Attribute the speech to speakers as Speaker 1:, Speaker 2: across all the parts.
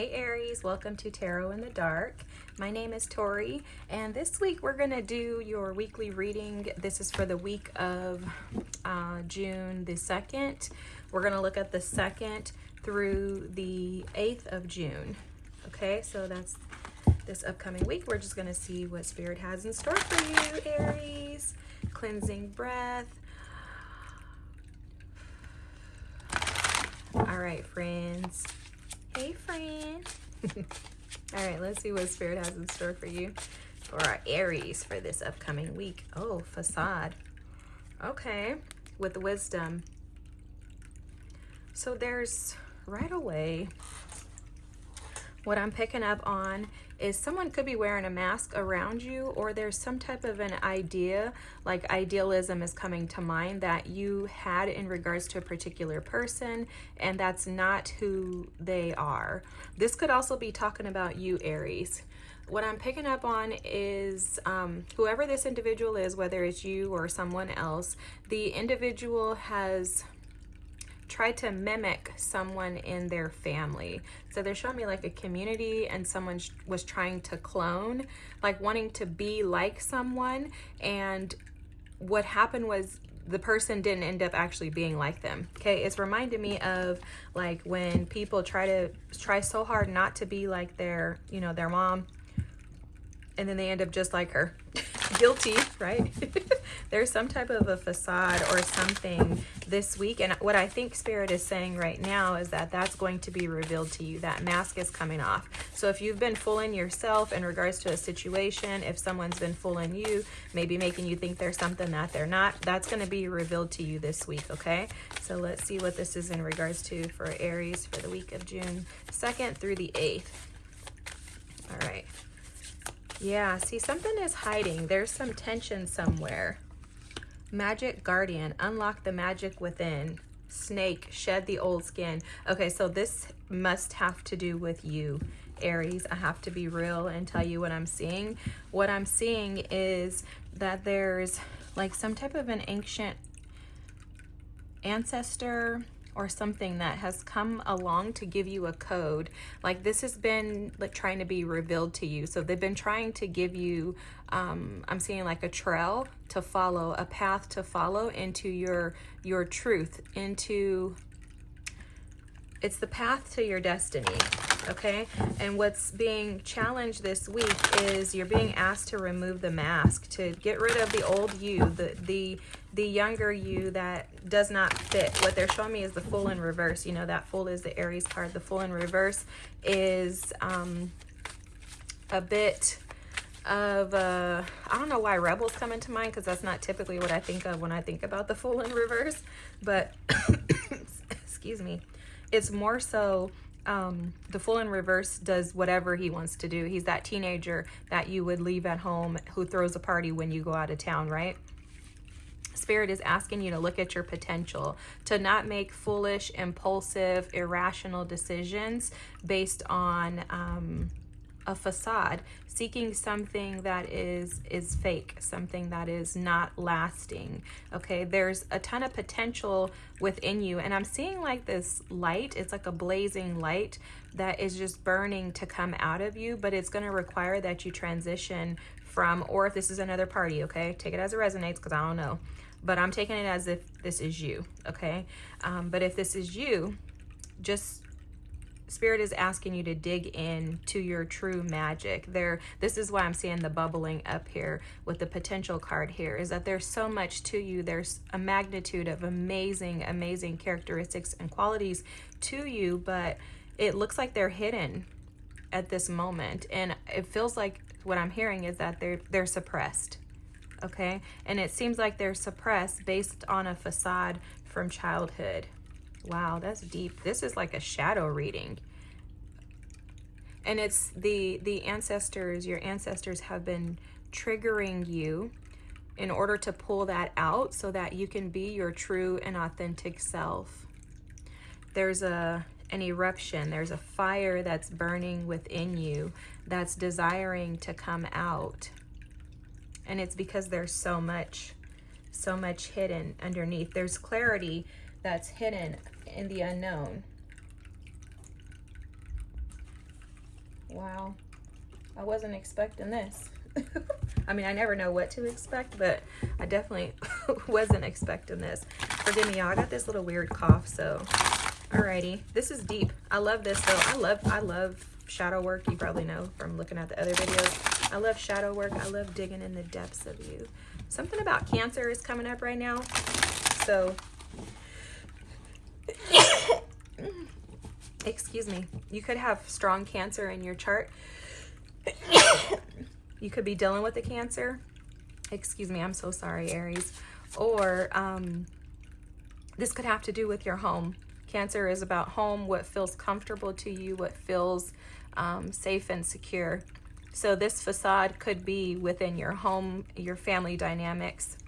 Speaker 1: Hey Aries, welcome to Tarot in the Dark. My name is Tori, and this week we're going to do your weekly reading. This is for the week of June the 2nd. We're going to look at the 2nd through the 8th of June. Okay, so that's this upcoming week. We're just going to see what Spirit has in store for you, Aries. Cleansing breath. All right, friends. Hey, friend. All right, let's see what Spirit has in store for you for our Aries for this upcoming week. Oh, facade. Okay, with wisdom. So there's right away, what I'm picking up on is someone could be wearing a mask around you, or there's some type of an idea, like idealism is coming to mind that you had in regards to a particular person, and that's not who they are. This could also be talking about you, Aries. What I'm picking up on is whoever this individual is, whether it's you or someone else, the individual has tried to mimic someone in their family. So they're showing me like a community, and someone was trying to clone, like wanting to be like someone, and what happened was the person didn't end up actually being like them. Okay, it's reminding me of like when people try so hard not to be like their mom, and then they end up just like her. Guilty, right? There's some type of a facade or something this week, and what I think Spirit is saying right now is that that's going to be revealed to you. That mask is coming off. So if you've been fooling yourself in regards to a situation, if someone's been fooling you, maybe making you think there's something that they're not, that's going to be revealed to you this week. Okay, so let's see what this is in regards to for Aries for the week of June 2nd through the 8th. All right. Yeah, see, something is hiding. There's some tension somewhere. Magic Guardian, unlock the magic within. Snake, shed the old skin. Okay, so this must have to do with you, Aries. I have to be real and tell you what I'm seeing. What I'm seeing is that there's like some type of an ancient ancestor or something that has come along to give you a code. Like this has been like trying to be revealed to you. So they've been trying to give you, I'm seeing like a trail to follow, a path to follow into your truth, into, it's the path to your destiny. Okay, and what's being challenged this week is you're being asked to remove the mask, to get rid of the old you, the younger you that does not fit. What they're showing me is the Fool in reverse. You know, that Fool is the Aries card. The Fool in reverse is a bit of I don't know why Rebel's coming to mind, because that's not typically what I think of when I think about the Fool in reverse, but excuse me, it's more so the Fool in reverse does whatever he wants to do. He's that teenager that you would leave at home who throws a party when you go out of town, right? Spirit is asking you to look at your potential, to not make foolish, impulsive, irrational decisions based on a facade, seeking something that is fake, something that is not lasting. Okay, there's a ton of potential within you, and I'm seeing like this light. It's like a blazing light that is just burning to come out of you, but it's going to require that you transition from, or if this is another party, okay, take it as it resonates, because I don't know, but I'm taking it as if this is you. Okay, but if this is you, just Spirit is asking you to dig in to your true magic. This is why I'm seeing the bubbling up here with the potential card here, is that there's so much to you. There's a magnitude of amazing characteristics and qualities to you, but it looks like they're hidden at this moment. And it feels like what I'm hearing is that they're suppressed. Okay, and it seems like they're suppressed based on a facade from childhood. Wow, that's deep. This is like a shadow reading. And it's the ancestors, your ancestors have been triggering you in order to pull that out so that you can be your true and authentic self. There's an eruption, there's a fire that's burning within you that's desiring to come out. And it's because there's so much hidden underneath. There's clarity that's hidden in the unknown. Wow. I wasn't expecting this. I mean, I never know what to expect, but I definitely wasn't expecting this. Forgive me, y'all. I got this little weird cough, so alrighty. This is deep. I love this though. I love shadow work. You probably know from looking at the other videos. I love shadow work. I love digging in the depths of you. Something about Cancer is coming up right now. So excuse me. You could have strong Cancer in your chart. You could be dealing with a Cancer. Excuse me, I'm so sorry, Aries. Or this could have to do with your home. Cancer is about home, what feels comfortable to you, what feels safe and secure. So this facade could be within your home, your family dynamics,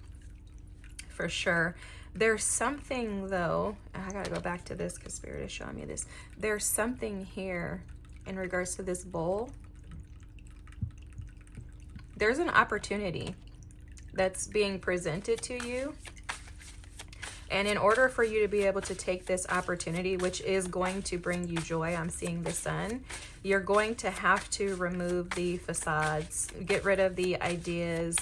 Speaker 1: for sure. There's something though, I gotta go back to this because Spirit is showing me this. There's something here in regards to this bowl. There's an opportunity that's being presented to you. And in order for you to be able to take this opportunity, which is going to bring you joy, I'm seeing the sun, you're going to have to remove the facades, get rid of the ideas.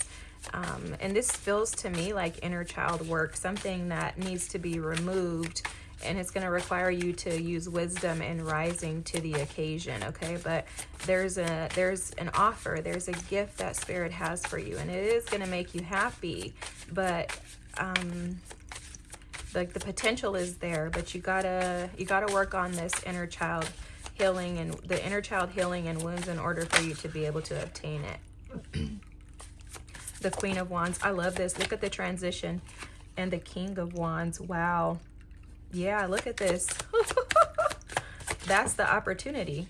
Speaker 1: And this feels to me like inner child work, something that needs to be removed. And it's going to require you to use wisdom and rising to the occasion, okay? But there's an offer, there's a gift that Spirit has for you, and it is going to make you happy. But like the potential is there, but you gotta work on this inner child healing and the inner child healing and wounds in order for you to be able to obtain it. The Queen of Wands, I love this. Look at the transition, and the King of Wands. Wow. Yeah, look at this. That's the opportunity.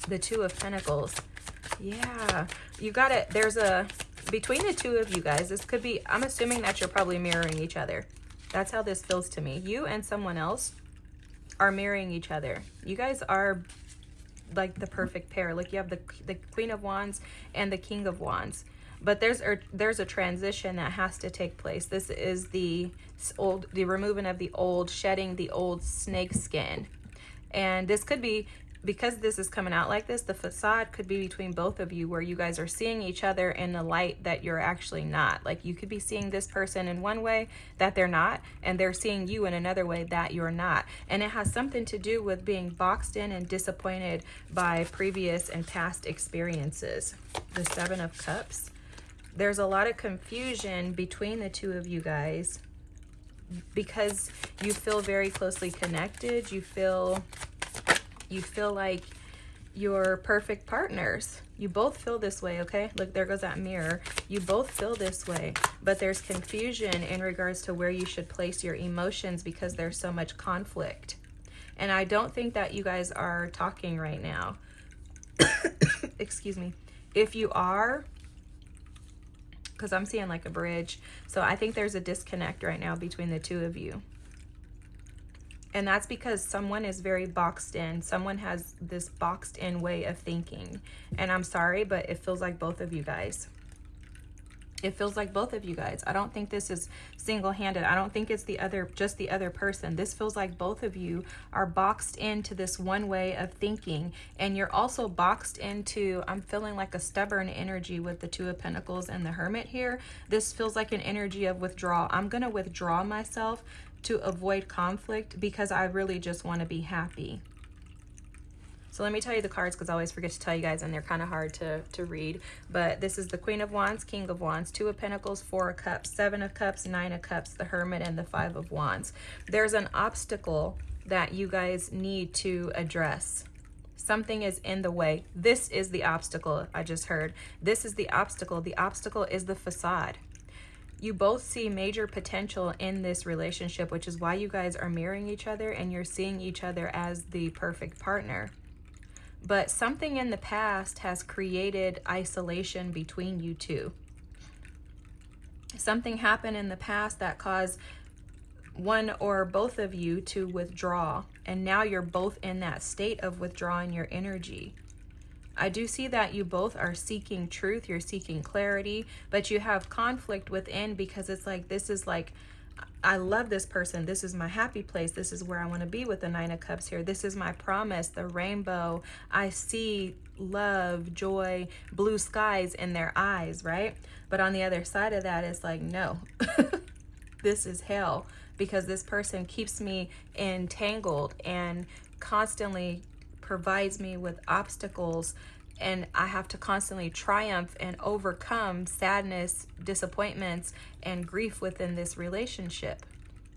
Speaker 1: The Two of Pentacles. Yeah, you got it. There's a, between the two of you guys, this could be, I'm assuming that you're probably mirroring each other. That's how this feels to me. You and someone else are mirroring each other. You guys are like the perfect pair. Like you have the Queen of Wands and the King of Wands. But there's a transition that has to take place. This is the removing of the old, shedding the old snake skin. And this could be, because this is coming out like this, the facade could be between both of you where you guys are seeing each other in a light that you're actually not. Like you could be seeing this person in one way that they're not, and they're seeing you in another way that you're not. And it has something to do with being boxed in and disappointed by previous and past experiences. The Seven of Cups. There's a lot of confusion between the two of you guys because you feel very closely connected. You feel like you're perfect partners. You both feel this way, okay? Look, there goes that mirror. You both feel this way, but there's confusion in regards to where you should place your emotions because there's so much conflict. And I don't think that you guys are talking right now. Excuse me. If you are, because I'm seeing like a bridge. So I think there's a disconnect right now between the two of you. And that's because someone is very boxed in. Someone has this boxed in way of thinking. And I'm sorry, but it feels like both of you guys. It feels like both of you guys. I don't think this is single-handed. I don't think it's just the other person. This feels like both of you are boxed into this one way of thinking. And you're also boxed into, I'm feeling like a stubborn energy with the Two of Pentacles and the Hermit here. This feels like an energy of withdrawal. I'm going to withdraw myself to avoid conflict because I really just want to be happy. So let me tell you the cards because I always forget to tell you guys and they're kind of hard to read. But this is the Queen of Wands, King of Wands, Two of Pentacles, Four of Cups, Seven of Cups, Nine of Cups, the Hermit, and the Five of Wands. There's an obstacle that you guys need to address. Something is in the way. This is the obstacle I just heard. This is the obstacle. The obstacle is the facade. You both see major potential in this relationship, which is why you guys are mirroring each other and you're seeing each other as the perfect partner. But something in the past has created isolation between you two. Something happened in the past that caused one or both of you to withdraw. And now you're both in that state of withdrawing your energy. I do see that you both are seeking truth. You're seeking clarity, but you have conflict within because it's like, this is like I love this person. This is my happy place. This is where I want to be with the Nine of Cups here. This is my promise, the rainbow. I see love, joy, blue skies in their eyes, right? But on the other side of that, it's like, no, this is hell, because this person keeps me entangled and constantly provides me with obstacles, and I have to constantly triumph and overcome sadness, disappointments, and grief within this relationship.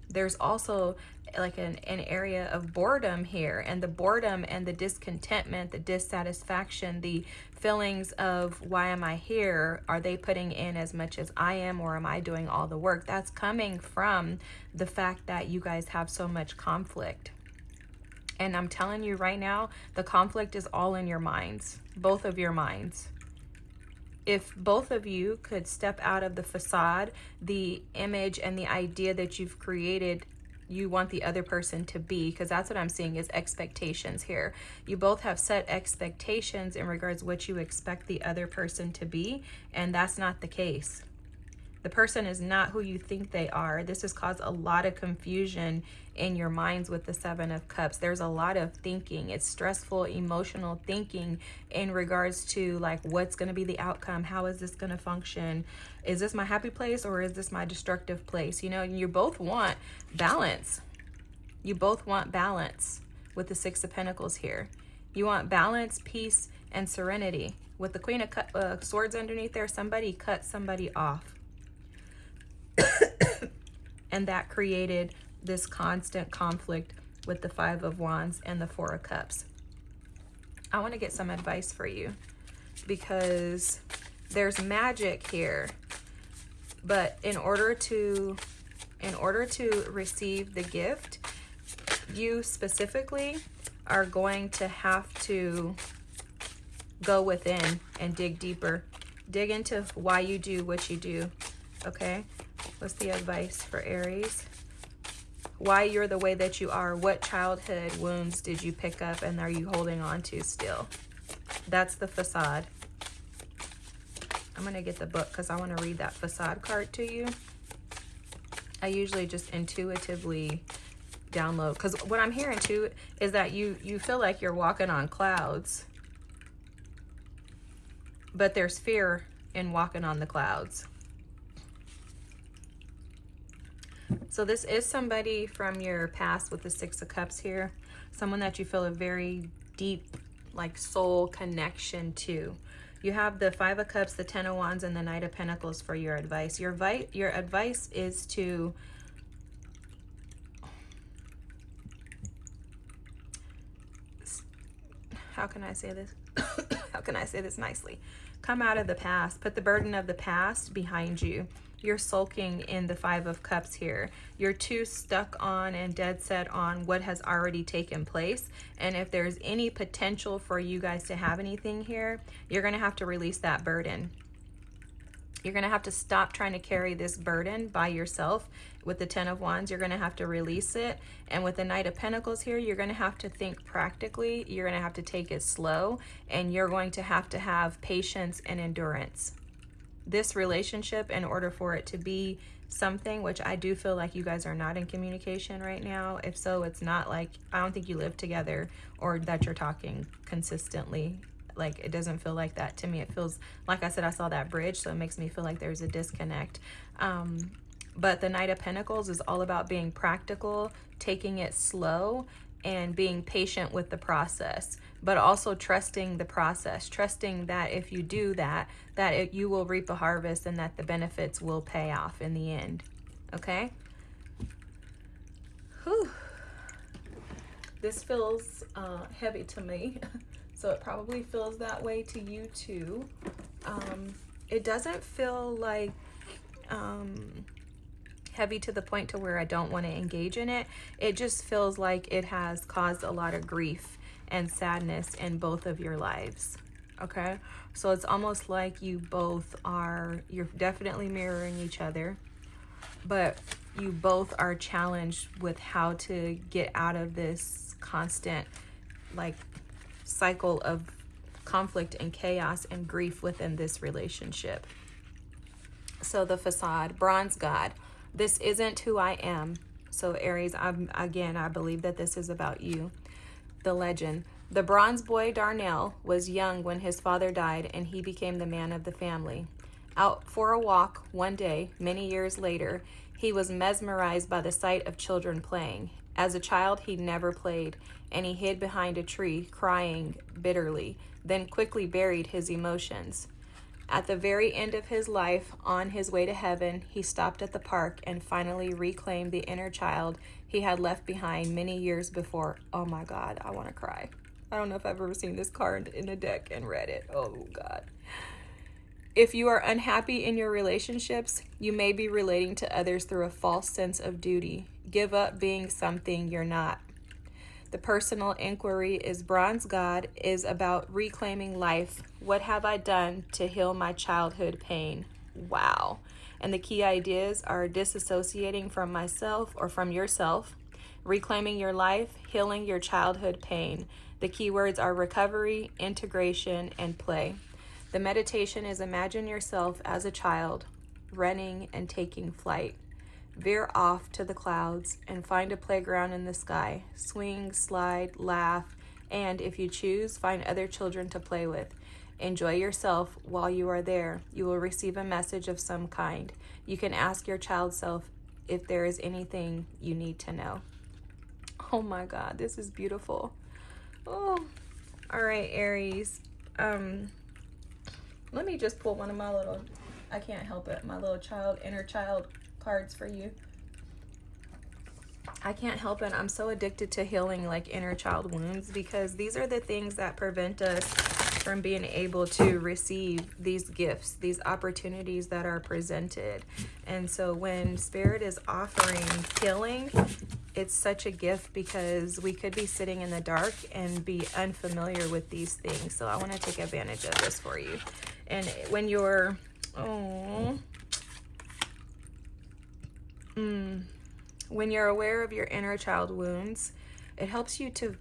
Speaker 1: There's also like an area of boredom here, and the boredom and the discontentment, the dissatisfaction, the feelings of why am I here? Are they putting in as much as I am, or am I doing all the work? That's coming from the fact that you guys have so much conflict. And I'm telling you right now, the conflict is all in your minds, both of your minds. If both of you could step out of the facade, the image and the idea that you've created, you want the other person to be, because that's what I'm seeing is expectations here. You both have set expectations in regards to what you expect the other person to be, and that's not the case. The person is not who you think they are. This has caused a lot of confusion in your minds with the Seven of Cups. There's a lot of thinking. It's stressful, emotional thinking in regards to like, what's going to be the outcome? How is this going to function? Is this my happy place, or is this my destructive place? You know, you both want balance. You both want balance with the Six of Pentacles here. You want balance, peace, and serenity. With the Queen of Swords underneath there, somebody cut somebody off. And that created this constant conflict with the Five of Wands and the Four of Cups. I want to get some advice for you, because there's magic here, but in order to receive the gift, you specifically are going to have to go within and dig deeper. Dig into why you do what you do. Okay? What's the advice for Aries? Why you're the way that you are. What childhood wounds did you pick up and are you holding on to still? That's the facade. I'm going to get the book because I want to read that facade card to you. I usually just intuitively download, because what I'm hearing too is that you feel like you're walking on clouds, but there's fear in walking on the clouds. So this is somebody from your past with the Six of Cups here. Someone that you feel a very deep, like, soul connection to. You have the Five of Cups, the Ten of Wands, and the Knight of Pentacles for your advice. Your advice is to how can I say this? How can I say this nicely? Come out of the past. Put the burden of the past behind you. You're sulking in the Five of Cups here. You're too stuck on and dead set on what has already taken place. And if there's any potential for you guys to have anything here, you're going to have to release that burden. You're going to have to stop trying to carry this burden by yourself. With the Ten of Wands, you're going to have to release it. And with the Knight of Pentacles here, you're going to have to think practically. You're going to have to take it slow. And you're going to have patience and endurance. This relationship, in order for it to be something, which I do feel like you guys are not in communication right now. If so, it's not like, I don't think you live together or that you're talking consistently. Like, it doesn't feel like that to me. It feels, like I said, I saw that bridge, so it makes me feel like there's a disconnect. But the Knight of Pentacles is all about being practical, taking it slow, and being patient with the process, but also trusting the process, trusting that if you do that, you will reap a harvest and that the benefits will pay off in the end. Okay? Whew. This feels heavy to me, so it probably feels that way to you too. It doesn't feel like heavy to the point to where I don't want to engage in it. It just feels like it has caused a lot of grief and sadness in both of your lives. Okay, so it's almost like you both are, you're definitely mirroring each other, but you both are challenged with how to get out of this constant, like, cycle of conflict and chaos and grief within this relationship. So the facade, bronze god. This isn't who I am. So Aries, I believe that this is about you. The legend. The bronze boy Darnell was young when his father died, and he became the man of the family. Out for a walk one day, many years later, he was mesmerized by the sight of children playing. As a child, he never played, and he hid behind a tree, crying bitterly, then quickly buried his emotions. At the very end of his life, on his way to heaven, he stopped at the park and finally reclaimed the inner child he had left behind many years before. Oh my God, I want to cry. I don't know if I've ever seen this card in a deck and read it. Oh God. If you are unhappy in your relationships, you may be relating to others through a false sense of duty. Give up being something you're not. The personal inquiry is Bronze God is about reclaiming life. What have I done to heal my childhood pain? Wow. And the key ideas are disassociating from myself or from yourself, reclaiming your life, healing your childhood pain. The key words are recovery, integration, and play. The meditation is imagine yourself as a child, running and taking flight. Veer off to the clouds and find a playground in the sky. Swing, slide, laugh, and if you choose, find other children to play with. Enjoy yourself while you are there. You will receive a message of some kind. You can ask your child self if there is anything you need to know. Oh my God, this is beautiful. Oh, all right, Aries. Let me just pull one of my little, I can't help it, my little inner child cards for you. I can't help it. I'm so addicted to healing like inner child wounds because these are the things that prevent us from being able to receive these gifts, these opportunities that are presented. And so when Spirit is offering healing, it's such a gift because we could be sitting in the dark and be unfamiliar with these things. So I want to take advantage of this for you. And when you're, when you're aware of your inner child wounds, it helps you to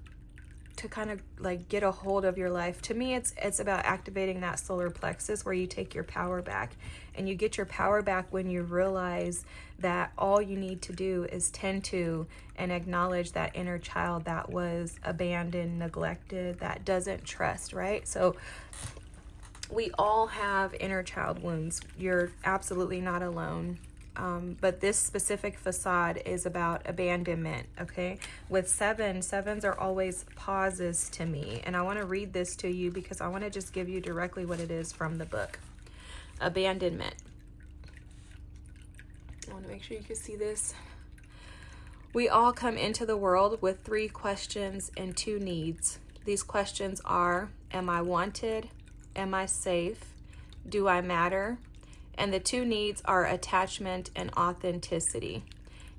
Speaker 1: kind of like get a hold of your life. To me, it's about activating that solar plexus where you take your power back. And you get your power back when you realize that all you need to do is tend to and acknowledge that inner child that was abandoned, neglected, that doesn't trust, right? So we all have inner child wounds. You're absolutely not alone. But this specific facade is about abandonment, okay? With sevens are always pauses to me. And I want to read this to you because I want to just give you directly what it is from the book. Abandonment. I want to make sure you can see this. We all come into the world with 3 questions and 2 needs. These questions are, am I wanted? Am I safe? Do I matter? And the 2 needs are attachment and authenticity.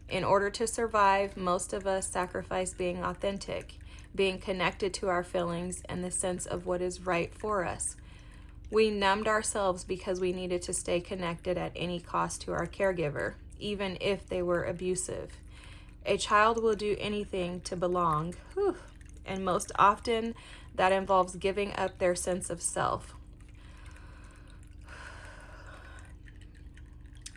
Speaker 1: In order to survive, most of us sacrifice being authentic, being connected to our feelings and the sense of what is right for us. We numbed ourselves because we needed to stay connected at any cost to our caregiver, even if they were abusive. A child will do anything to belong, and most often that involves giving up their sense of self.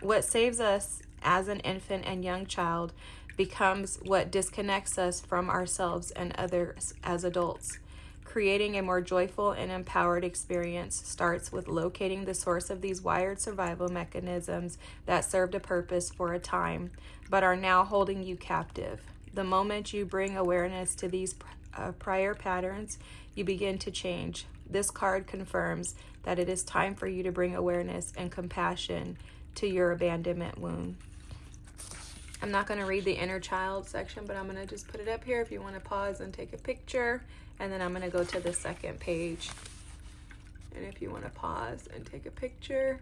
Speaker 1: What saves us as an infant and young child becomes what disconnects us from ourselves and others as adults. Creating a more joyful and empowered experience starts with locating the source of these wired survival mechanisms that served a purpose for a time, but are now holding you captive. The moment you bring awareness to these prior patterns, you begin to change. This card confirms that it is time for you to bring awareness and compassion to your abandonment wound. I'm not going to read the inner child section, but I'm going to just put it up here if you want to pause and take a picture. And then I'm going to go to the second page. And if you want to pause and take a picture.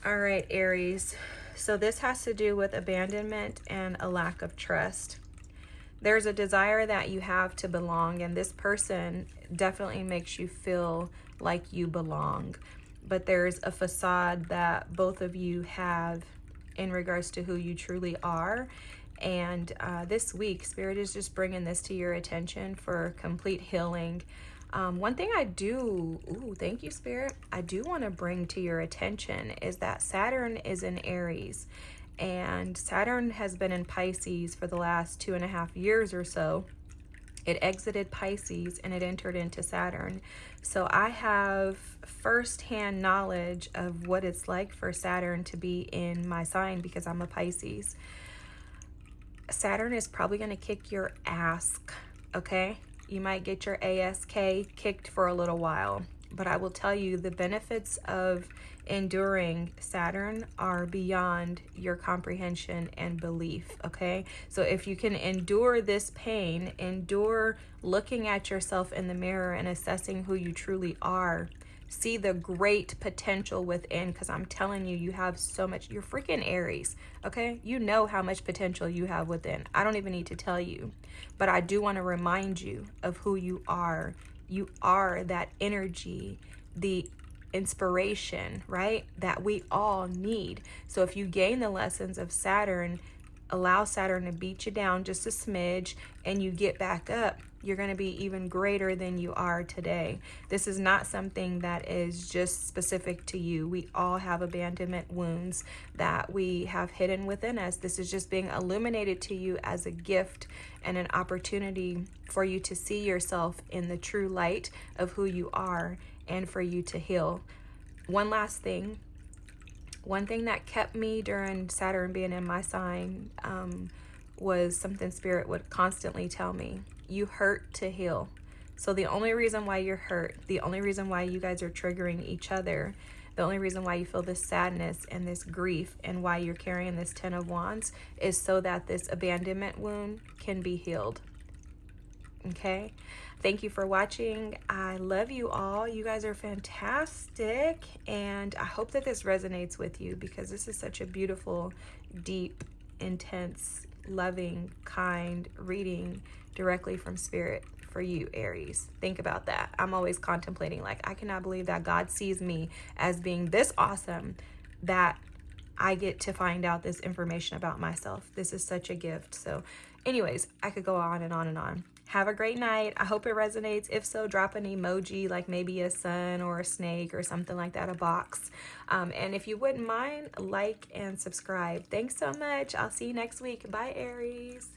Speaker 1: All right, Aries. So this has to do with abandonment and a lack of trust. There's a desire that you have to belong, and this person definitely makes you feel like you belong. But there's a facade that both of you have in regards to who you truly are. And this week, Spirit is just bringing this to your attention for complete healing. One thing I do, ooh, thank you, Spirit, I do want to bring to your attention is that Saturn is in Aries, and Saturn has been in Pisces for the last 2.5 years or so. It exited Pisces and it entered into Saturn. So I have firsthand knowledge of what it's like for Saturn to be in my sign because I'm a Pisces. Saturn is probably going to kick your ass, okay? You might get your ASK kicked for a little while, but I will tell you the benefits of enduring Saturn are beyond your comprehension and belief, okay? So if you can endure this pain, endure looking at yourself in the mirror and assessing who you truly are, see the great potential within, because I'm telling you, you have so much. You're freaking Aries, okay? You know how much potential you have within. I don't even need to tell you, but I do want to remind you of who you are. You are that energy, the inspiration, right? That we all need. So if you gain the lessons of Saturn, allow Saturn to beat you down just a smidge, and you get back up, you're going to be even greater than you are today. This is not something that is just specific to you. We all have abandonment wounds that we have hidden within us. This is just being illuminated to you as a gift and an opportunity for you to see yourself in the true light of who you are and for you to heal. One last thing. One thing that kept me during Saturn being in my sign was something Spirit would constantly tell me. You hurt to heal. So the only reason why you're hurt, the only reason why you guys are triggering each other, the only reason why you feel this sadness and this grief and why you're carrying this 10 of Wands is so that this abandonment wound can be healed. Okay? Thank you for watching. I love you all. You guys are fantastic. And I hope that this resonates with you because this is such a beautiful, deep, intense, loving, kind reading directly from Spirit for you, Aries. Think about that. I'm always contemplating, like, I cannot believe that God sees me as being this awesome that I get to find out this information about myself. This is such a gift. So anyways, I could go on and on and on. Have a great night. I hope it resonates. If so, drop an emoji, like maybe a sun or a snake or something like that, a box. And if you wouldn't mind, like and subscribe. Thanks so much. I'll see you next week. Bye, Aries.